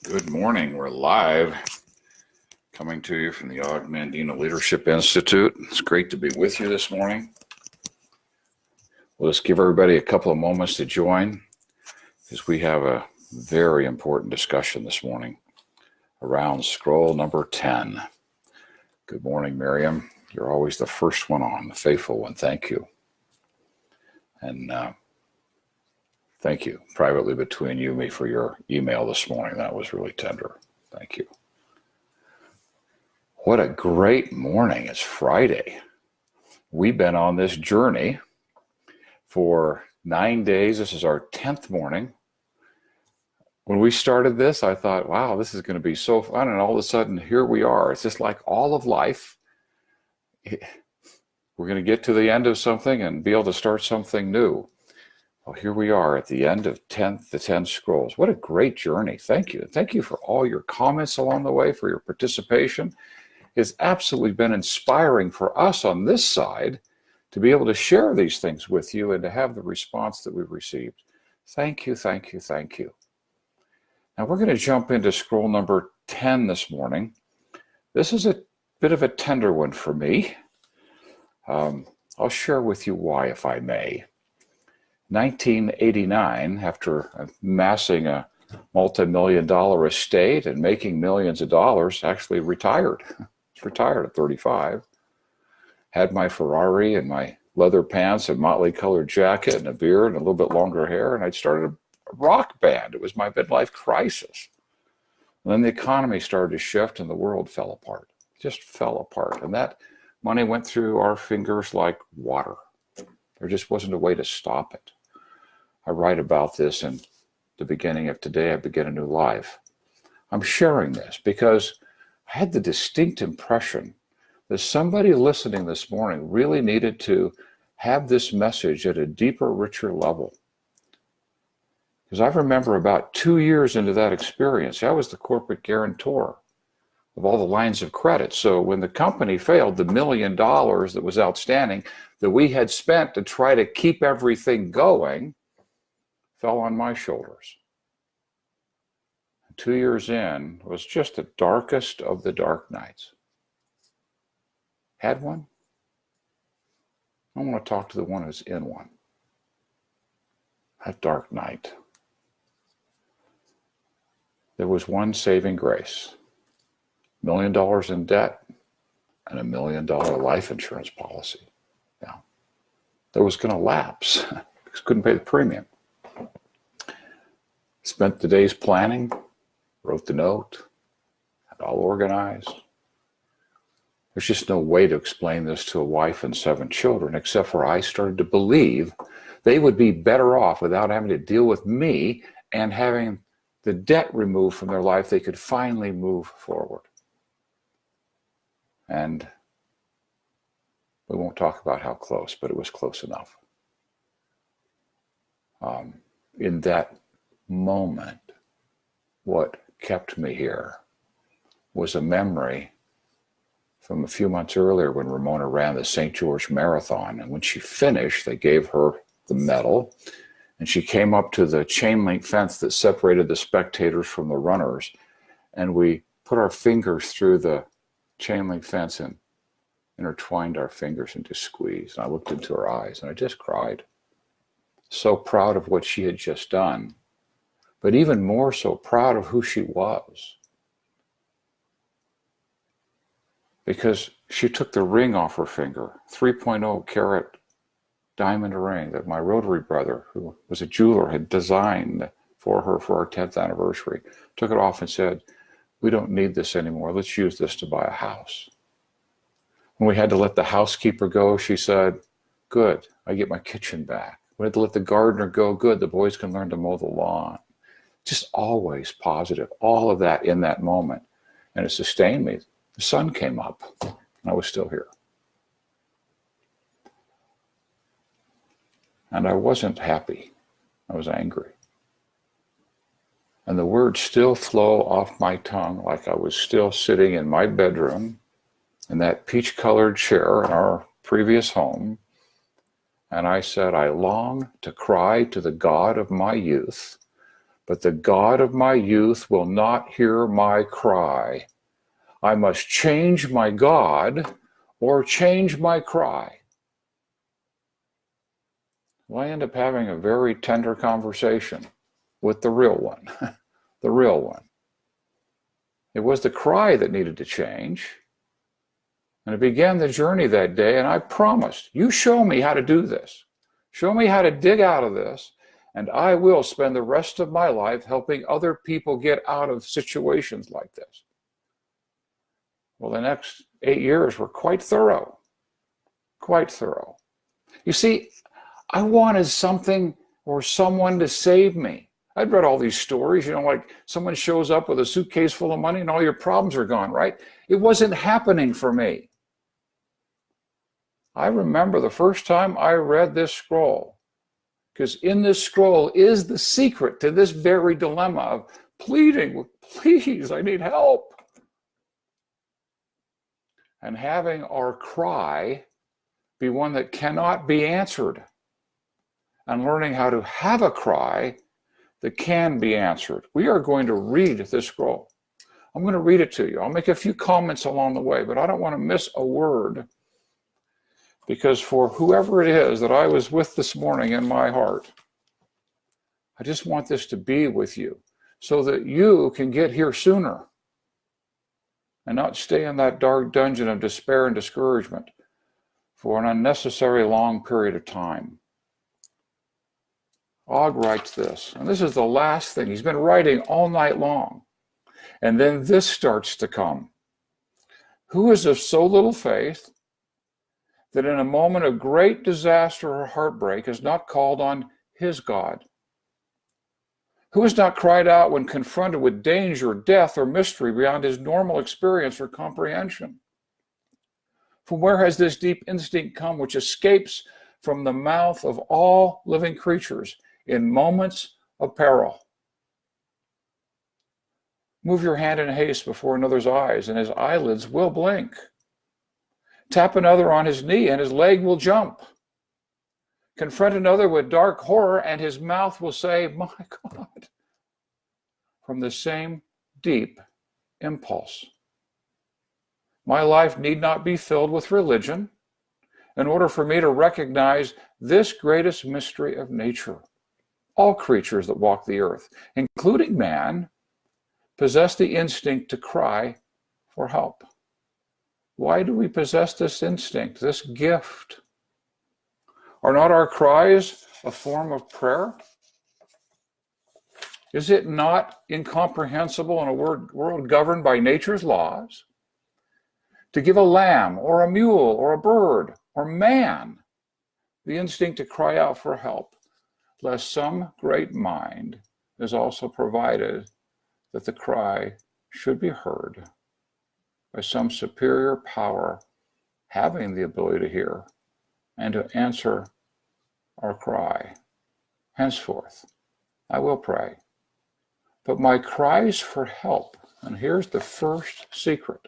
Good morning. We're live, coming to you from the Og Mandino Leadership Institute. It's great to be with you this morning. We'll just give everybody a couple of moments to join because we have a very important discussion this morning around scroll number 10. Good morning, Miriam. You're always the first one on, the faithful one. Thank you. And thank you privately between you and me for your email this morning. That was really tender. Thank you. What a great morning. It's Friday. We've been on this journey for 9 days. This is our 10th morning. When we started this, I thought, wow, this is going to be so fun. And all of a sudden, here we are. It's just like all of life. We're going to get to the end of something and be able to start something new. Well, here we are at the end of the 10 scrolls. What a great journey. Thank you. Thank you for all your comments along the way, for your participation. It's absolutely been inspiring for us on this side to be able to share these things with you and to have the response that we've received. Thank you, thank you, thank you. Now we're going to jump into scroll number 10 this morning. This is a bit of a tender one for me. I'll share with you why, if I may. 1989, after amassing a multi-million-dollar estate and making millions of dollars, actually retired. I was retired at 35. Had my Ferrari and my leather pants and motley-colored jacket and a beard and a little bit longer hair, and I started a rock band. It was my midlife crisis. And then the economy started to shift and the world fell apart. Just fell apart. And that money went through our fingers like water. There just wasn't a way to stop it. I write about this in the beginning of Today I Begin a New Life. I'm sharing this because I had the distinct impression that somebody listening this morning really needed to have this message at a deeper, richer level. Because I remember about 2 years into that experience, I was the corporate guarantor of all the lines of credit. So when the company failed, the $1 million that was outstanding that we had spent to try to keep everything going fell on my shoulders. 2 years in was just the darkest of the dark nights. Had one? I want to talk to the one who's in one. That dark night. There was one saving grace. $1 million in debt and $1 million life insurance policy. Now, that was going to lapse because couldn't pay the premium. Spent the days planning, wrote the note, had all organized. There's just no way to explain this to a wife and 7 children, except for I started to believe they would be better off without having to deal with me and having the debt removed from their life. They could finally move forward. And we won't talk about how close, but it was close enough. In that moment, what kept me here was a memory from a few months earlier when Ramona ran the St. George Marathon. And when she finished, they gave her the medal. And she came up to the chain link fence that separated the spectators from the runners. And we put our fingers through the chain link fence and intertwined our fingers and just squeezed. And I looked into her eyes and I just cried. So proud of what she had just done, but even more so proud of who she was. Because she took the ring off her finger, 3.0 carat diamond ring that my Rotary brother, who was a jeweler, had designed for her for our 10th anniversary. Took it off and said, "We don't need this anymore. Let's use this to buy a house." When we had to let the housekeeper go, she said, "Good, I get my kitchen back." We had to let the gardener go. Good, the boys can learn to mow the lawn. Just always positive, all of that in that moment. And it sustained me. The sun came up and I was still here. And I wasn't happy. I was angry. And the words still flow off my tongue like I was still sitting in my bedroom in that peach-colored chair in our previous home. And I said, "I long to cry to the God of my youth but the God of my youth will not hear my cry. I must change my God or change my cry. Well, I end up having a very tender conversation with the real one, the real one. It was the cry that needed to change. And I began the journey that day, and I promised, you show me how to do this. Show me how to dig out of this, and I will spend the rest of my life helping other people get out of situations like this. Well, the next 8 years were quite thorough, quite thorough. You see, I wanted something or someone to save me. I'd read all these stories, like someone shows up with a suitcase full of money and all your problems are gone, right? It wasn't happening for me. I remember the first time I read this scroll, because in this scroll is the secret to this very dilemma of pleading, please, I need help. And having our cry be one that cannot be answered, and learning how to have a cry that can be answered. We are going to read this scroll. I'm going to read it to you. I'll make a few comments along the way, but I don't want to miss a word, because for whoever it is that I was with this morning in my heart, I just want this to be with you so that you can get here sooner and not stay in that dark dungeon of despair and discouragement for an unnecessary long period of time. Og writes this, and this is the last thing. He's been writing all night long. And then this starts to come. Who is of so little faith that in a moment of great disaster or heartbreak has not called on his God? Who has not cried out when confronted with danger, death, or mystery beyond his normal experience or comprehension? From where has this deep instinct come which escapes from the mouth of all living creatures in moments of peril? Move your hand in haste before another's eyes, and his eyelids will blink. Tap another on his knee, and his leg will jump. Confront another with dark horror, and his mouth will say, my God, from the same deep impulse. My life need not be filled with religion in order for me to recognize this greatest mystery of nature. All creatures that walk the earth, including man, possess the instinct to cry for help. Why do we possess this instinct, this gift? Are not our cries a form of prayer? Is it not incomprehensible in a world governed by nature's laws to give a lamb or a mule or a bird or man the instinct to cry out for help, lest some great mind is also provided that the cry should be heard by some superior power having the ability to hear and to answer our cry? Henceforth, I will pray, but my cries for help, and here's the first secret,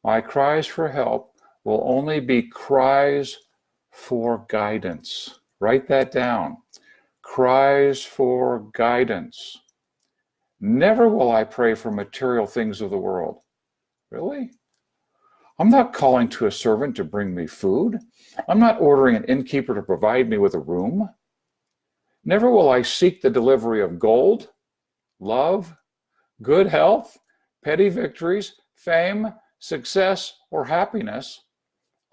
my cries for help will only be cries for guidance. Write that down. Cries for guidance. Never will I pray for material things of the world. Really? I'm not calling to a servant to bring me food. I'm not ordering an innkeeper to provide me with a room. Never will I seek the delivery of gold, love, good health, petty victories, fame, success, or happiness.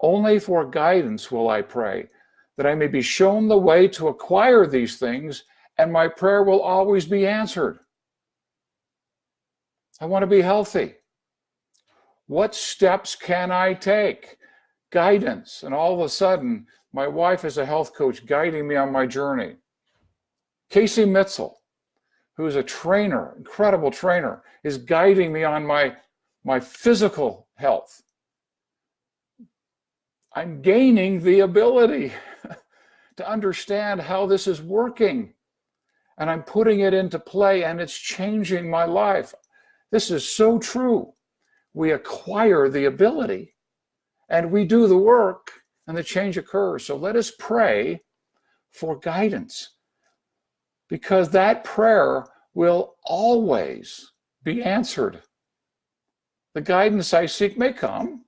Only for guidance will I pray, that I may be shown the way to acquire these things, and my prayer will always be answered. I want to be healthy. What steps can I take? Guidance. And all of a sudden, my wife is a health coach guiding me on my journey. Casey Mitzel, who is a trainer, incredible trainer, is guiding me on my physical health. I'm gaining the ability to understand how this is working, and I'm putting it into play, and it's changing my life. This is so true. We acquire the ability, and we do the work, and the change occurs. So let us pray for guidance. because that prayer will always be answered. The guidance I seek may come,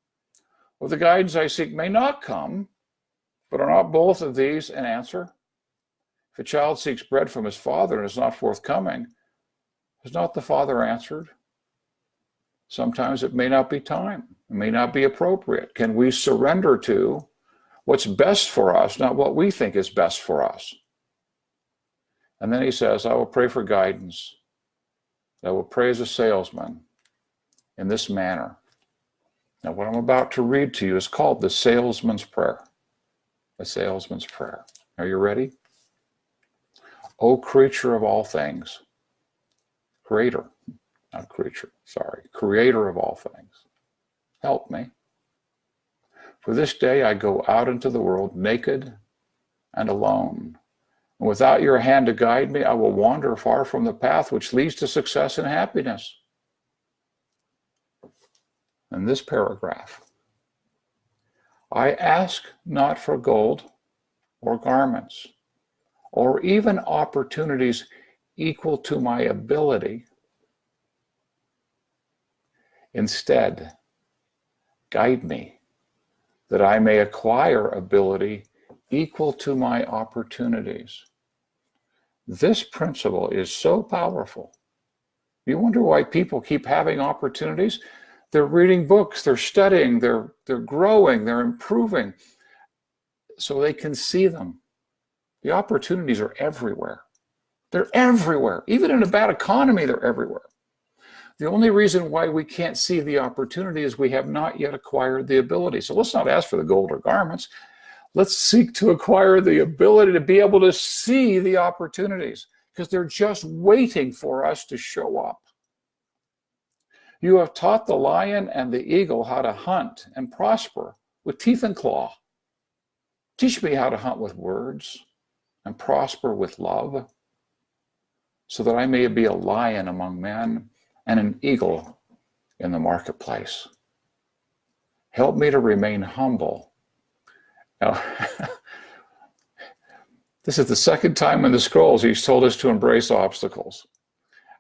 or the guidance I seek may not come, but are not both of these an answer? If a child seeks bread from his father and is not forthcoming, has not the father answered? Sometimes it may not be time. It may not be appropriate. Can we surrender to what's best for us, not what we think is best for us? And then he says, I will pray for guidance. I will pray as a salesman in this manner. Now, what I'm about to read to you is called the salesman's prayer. A salesman's prayer. Are you ready? O creature of all things, creator, not creature, sorry, creator of all things, help me. For this day I go out into the world naked and alone. And without your hand to guide me, I will wander far from the path which leads to success and happiness. In this paragraph, I ask not for gold or garments, or even opportunities equal to my ability. Instead, guide me that I may acquire ability equal to my opportunities. This principle is so powerful. You wonder why people keep having opportunities? They're reading books, they're studying, they're growing, they're improving, so they can see them. The opportunities are everywhere. They're everywhere. Even in a bad economy, they're everywhere. The only reason why we can't see the opportunity is we have not yet acquired the ability. So let's not ask for the gold or garments. Let's seek to acquire the ability to be able to see the opportunities, because they're just waiting for us to show up. You have taught the lion and the eagle how to hunt and prosper with teeth and claw. Teach me how to hunt with words and prosper with love, so that I may be a lion among men and an eagle in the marketplace. Help me to remain humble. Now, this is the second time in the scrolls he's told us to embrace obstacles.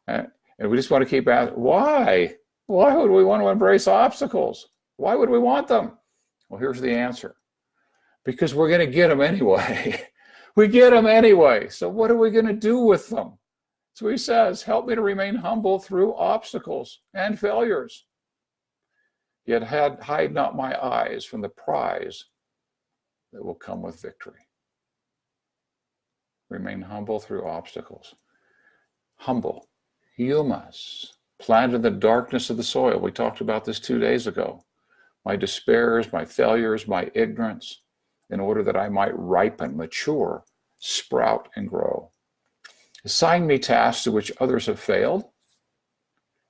And we just want to keep asking, why? Why would we want to embrace obstacles? Why would we want them? Well, here's the answer. Because we're going to get them anyway. We get them anyway. So what are we going to do with them? So he says, help me to remain humble through obstacles and failures. Yet hide not my eyes from the prize that will come with victory. Remain humble through obstacles. Humble, humus, planted in the darkness of the soil. We talked about this 2 days ago. My despairs, my failures, my ignorance, in order that I might ripen, mature, sprout, and grow. Assign me tasks to which others have failed,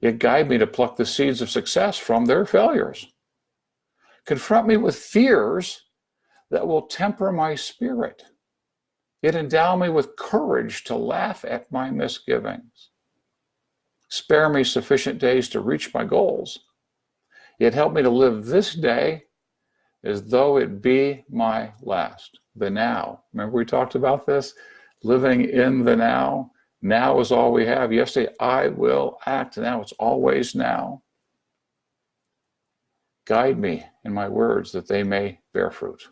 yet guide me to pluck the seeds of success from their failures. Confront me with fears that will temper my spirit, yet endow me with courage to laugh at my misgivings. Spare me sufficient days to reach my goals, yet help me to live this day as though it be my last. The now. Remember we talked about this? Living in the now. Now is all we have. Yesterday, I will act. Now it's always now. Guide me in my words that they may bear fruit.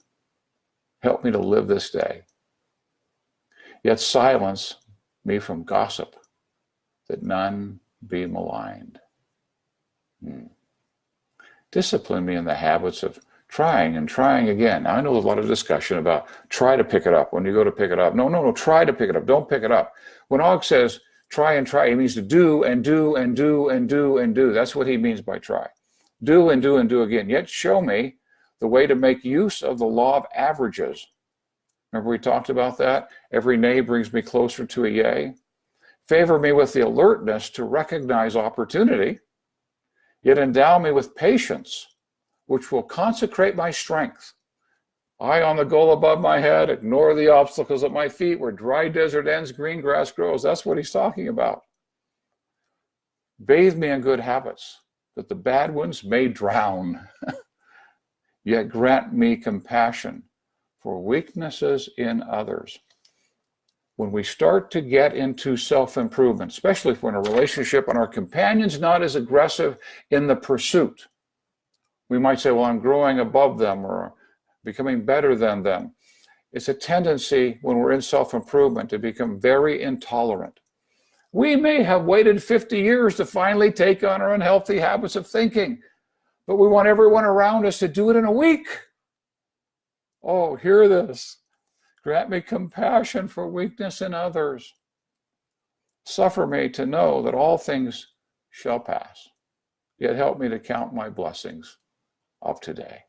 Help me to live this day. Yet silence me from gossip, that none be maligned. Discipline me in the habits of trying and trying again. Now, I know there's a lot of discussion about try to pick it up when you go to pick it up. No, try to pick it up. Don't pick it up. When Og says try and try, he means to do and do and do and do and do. That's what he means by try. Do and do and do again. Yet show me the way to make use of the law of averages. Remember we talked about that? Every nay brings me closer to a yea. Favor me with the alertness to recognize opportunity, yet endow me with patience, which will consecrate my strength. Eye on the goal above my head, ignore the obstacles at my feet. Where dry desert ends, green grass grows. That's what he's talking about. Bathe me in good habits, that the bad ones may drown. Yet grant me compassion for weaknesses in others. when we start to get into self-improvement, especially if we're in a relationship and our companion's not as aggressive in the pursuit, we might say, well, I'm growing above them or becoming better than them. It's a tendency when we're in self-improvement to become very intolerant. We may have waited 50 years to finally take on our unhealthy habits of thinking, but we want everyone around us to do it in a week. Oh, hear this. Grant me compassion for weakness in others. Suffer me to know that all things shall pass. Yet help me to count my blessings of today.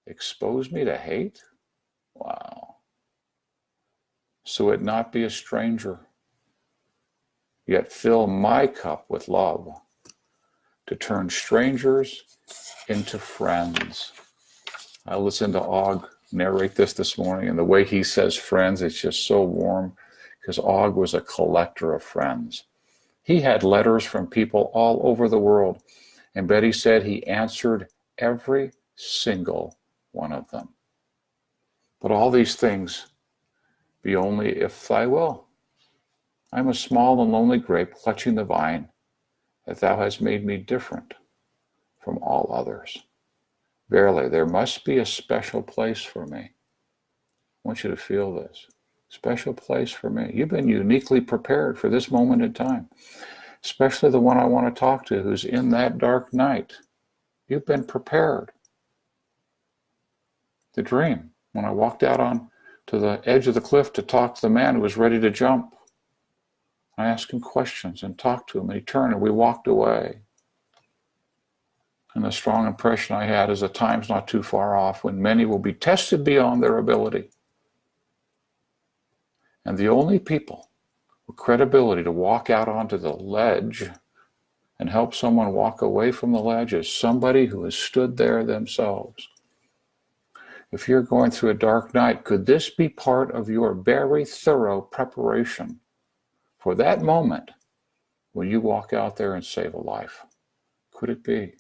Expose me to hate? Wow. So it not be a stranger, yet fill my cup with love to turn strangers into friends. I listened to Og narrate this morning, and the way he says friends, it's just so warm, because Og was a collector of friends. He had letters from people all over the world, and Betty said he answered every single one of them. But all these things be only if thy will. I'm a small and lonely grape clutching the vine, that thou hast made me different from all others. Verily, there must be a special place for me. I want you to feel this. Special place for me. You've been uniquely prepared for this moment in time, especially the one I want to talk to who's in that dark night. You've been prepared. The dream, when I walked out on to the edge of the cliff to talk to the man who was ready to jump, I asked him questions and talked to him, and he turned and we walked away. And the strong impression I had is a time's not too far off when many will be tested beyond their ability. And the only people with credibility to walk out onto the ledge and help someone walk away from the ledge is somebody who has stood there themselves. If you're going through a dark night, could this be part of your very thorough preparation for that moment when you walk out there and save a life? Could it be?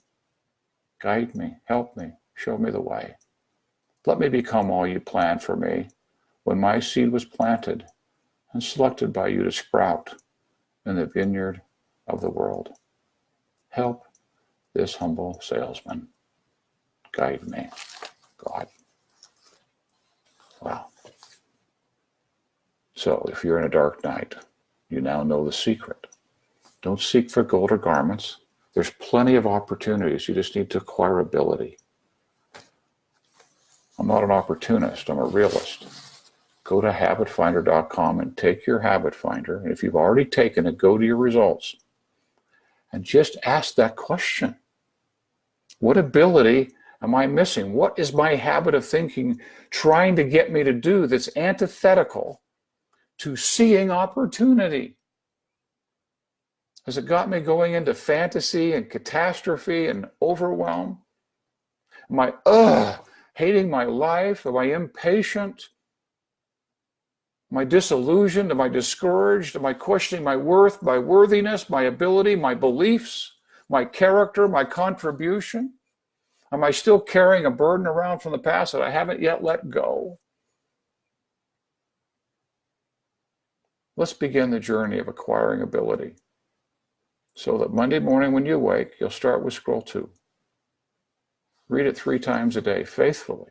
Guide me, help me, show me the way. Let me become all you planned for me when my seed was planted and selected by you to sprout in the vineyard of the world. Help this humble salesman. Guide me, God. Wow. So if you're in a dark night, you now know the secret. Don't seek for gold or garments. There's plenty of opportunities. You just need to acquire ability. I'm not an opportunist. I'm a realist. Go to habitfinder.com and take your habit finder. And if you've already taken it, go to your results and just ask that question. What ability am I missing? What is my habit of thinking trying to get me to do that's antithetical to seeing opportunity? Has it got me going into fantasy and catastrophe and overwhelm? Am I hating my life? Am I impatient? Am I disillusioned? Am I discouraged? Am I questioning my worth, my worthiness, my ability, my beliefs, my character, my contribution? Am I still carrying a burden around from the past that I haven't yet let go? Let's begin the journey of acquiring ability so that Monday morning when you wake, you'll start with scroll 2. Read it 3 times a day faithfully.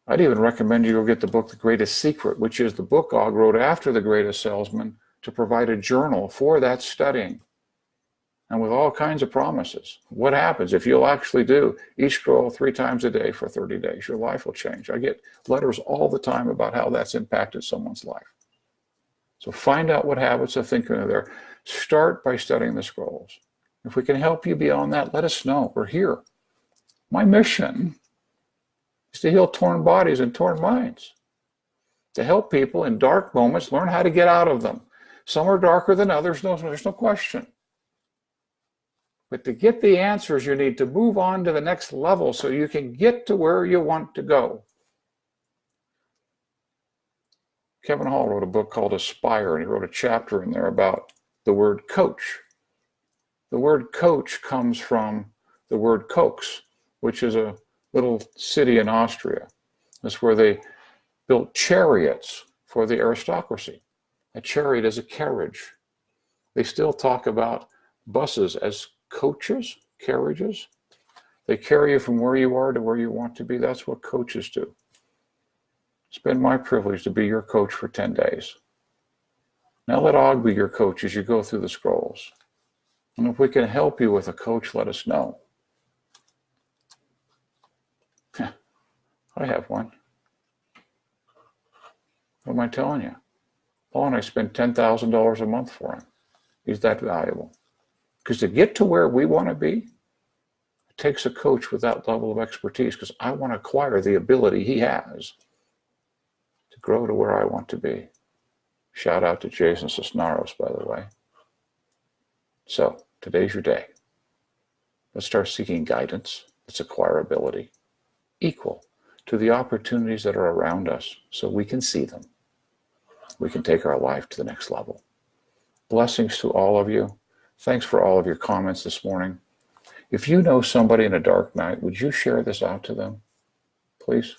I'd even recommend you go get the book, The Greatest Secret, which is the book Og wrote after The Greatest Salesman to provide a journal for that studying and with all kinds of promises. What happens if you'll actually do each scroll 3 times a day for 30 days? Your life will change. I get letters all the time about how that's impacted someone's life. So find out what habits of thinking are there. Start by studying the scrolls. If we can help you beyond that, let us know. We're here. My mission is to heal torn bodies and torn minds, to help people in dark moments learn how to get out of them. Some are darker than others, there's no question. But to get the answers, you need to move on to the next level so you can get to where you want to go. Kevin Hall wrote a book called Aspire, and he wrote a chapter in there about the word coach. The word coach comes from the word Koks, which is a little city in Austria. That's where they built chariots for the aristocracy. A chariot is a carriage. They still talk about buses as coaches, carriages. They carry you from where you are to where you want to be. That's what coaches do. It's been my privilege to be your coach for 10 days. Now let Og be your coach as you go through the scrolls. And if we can help you with a coach, let us know. I have one. What am I telling you? Paul and I spend $10,000 a month for him. He's that valuable. Because to get to where we want to be, it takes a coach with that level of expertise, because I want to acquire the ability he has to grow to where I want to be. Shout out to Jason Cisneros, by the way. So today's your day. Let's start seeking guidance. Let's acquire ability equal to the opportunities that are around us so we can see them. We can take our life to the next level. Blessings to all of you. Thanks for all of your comments this morning. If you know somebody in a dark night, would you share this out to them? Please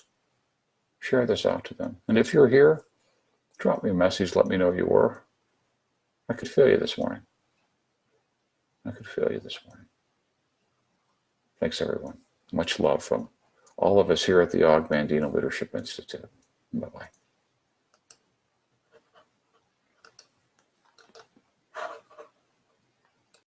share this out to them. And if you're here, drop me a message. Let me know you were. I could feel you this morning. I could feel you this morning. Thanks, everyone. Much love from all of us here at the Og Mandino Leadership Institute. Bye-bye.